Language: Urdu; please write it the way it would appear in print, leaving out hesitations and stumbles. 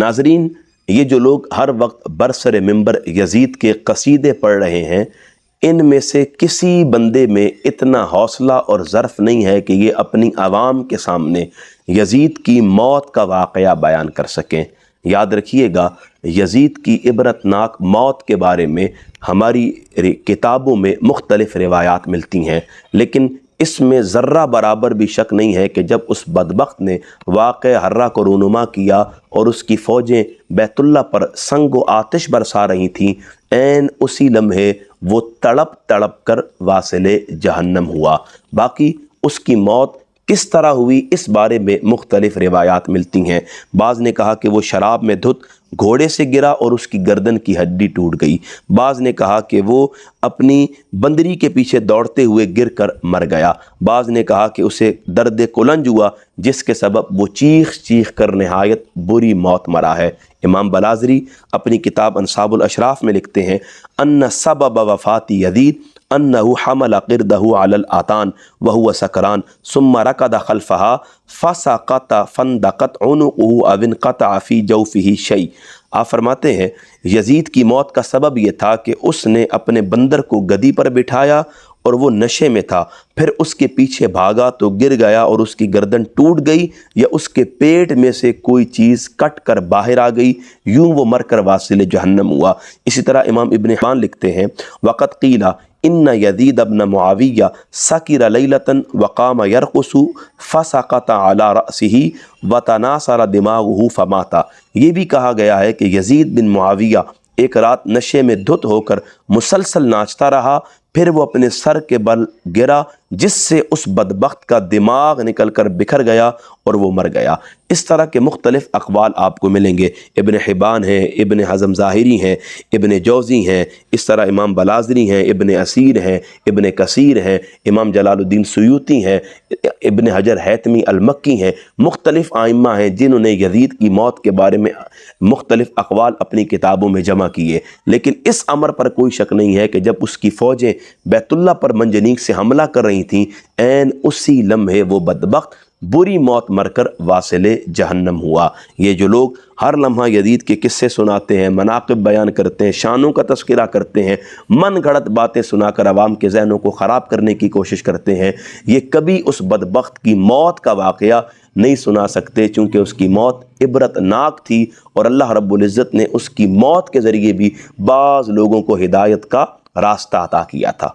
ناظرین، یہ جو لوگ ہر وقت برسر منبر یزید کے قصیدے پڑھ رہے ہیں، ان میں سے کسی بندے میں اتنا حوصلہ اور ظرف نہیں ہے کہ یہ اپنی عوام کے سامنے یزید کی موت کا واقعہ بیان کر سکیں۔ یاد رکھیے گا، یزید کی عبرتناک موت کے بارے میں ہماری کتابوں میں مختلف روایات ملتی ہیں، لیکن اس میں ذرہ برابر بھی شک نہیں ہے کہ جب اس بدبخت نے واقع حرہ کو رونما کیا اور اس کی فوجیں بیت اللہ پر سنگ و آتش برسا رہی تھیں، عین اسی لمحے وہ تڑپ تڑپ کر واصل جہنم ہوا۔ باقی اس کی موت کس طرح ہوئی اس بارے میں مختلف روایات ملتی ہیں۔ بعض نے کہا کہ وہ شراب میں دھت گھوڑے سے گرا اور اس کی گردن کی ہڈی ٹوٹ گئی۔ بعض نے کہا کہ وہ اپنی بندری کے پیچھے دوڑتے ہوئے گر کر مر گیا۔ بعض نے کہا کہ اسے درد کلنج ہوا، جس کے سبب وہ چیخ چیخ کر نہایت بری موت مرا ہے۔ امام بلازری اپنی کتاب انصاب الاشراف میں لکھتے ہیں، ان سبب وفات یزید انہ حمل قردہ علی الاتان وہو سکران ثم رکض خلفہا فسقط فاندقت عنقہ او انقطع فی جوفہ شیء۔ آپ فرماتے ہیں یزید کی موت کا سبب یہ تھا کہ اس نے اپنے بندر کو گدی پر بٹھایا اور وہ نشے میں تھا، پھر اس کے پیچھے بھاگا تو گر گیا اور اس کی گردن ٹوٹ گئی یا اس کے پیٹ میں سے کوئی چیز کٹ کر باہر آ گئی، یوں وہ مر کر واصل جہنم ہوا۔ اسی طرح امام ابن حبان لکھتے ہیں، وقد قیل ان یزید ابن معاویہ سکر لیلۃ وقام یرقص فسقط علی رأسہ وتناثر دماغہ فمات۔ یہ بھی کہا گیا ہے کہ یزید بن معاویہ ایک رات نشے میں دھت ہو کر مسلسل ناچتا رہا، پھر وہ اپنے سر کے بل گرا، جس سے اس بدبخت کا دماغ نکل کر بکھر گیا اور وہ مر گیا۔ اس طرح کے مختلف اقوال آپ کو ملیں گے۔ ابن حبان ہیں، ابن حزم ظاہری ہیں، ابن جوزی ہیں، اس طرح امام بلازری ہیں، ابن اسیر ہیں، ابن کثیر ہیں، امام جلال الدین سیوطی ہیں، ابن حجر حیتمی المکی ہیں۔ مختلف ائمہ ہیں جنہوں نے یزید کی موت کے بارے میں مختلف اقوال اپنی کتابوں میں جمع کیے، لیکن اس امر پر کوئی شک نہیں ہے کہ جب اس کی فوجیں بیت اللہ پر منجنیق سے حملہ کر رہی تھیں، عین اسی لمحے وہ بدبخت بری موت مر کر واصل جہنم ہوا۔ یہ جو لوگ ہر لمحہ یزید کے قصے سناتے ہیں، مناقب بیان کرتے ہیں، شانوں کا تذکرہ کرتے ہیں، من گھڑت باتیں سنا کر عوام کے ذہنوں کو خراب کرنے کی کوشش کرتے ہیں، یہ کبھی اس بدبخت کی موت کا واقعہ نہیں سنا سکتے، چونکہ اس کی موت عبرتناک تھی اور اللہ رب العزت نے اس کی موت کے ذریعے بھی بعض لوگوں کو ہدایت کا راستہ عطا کیا تھا۔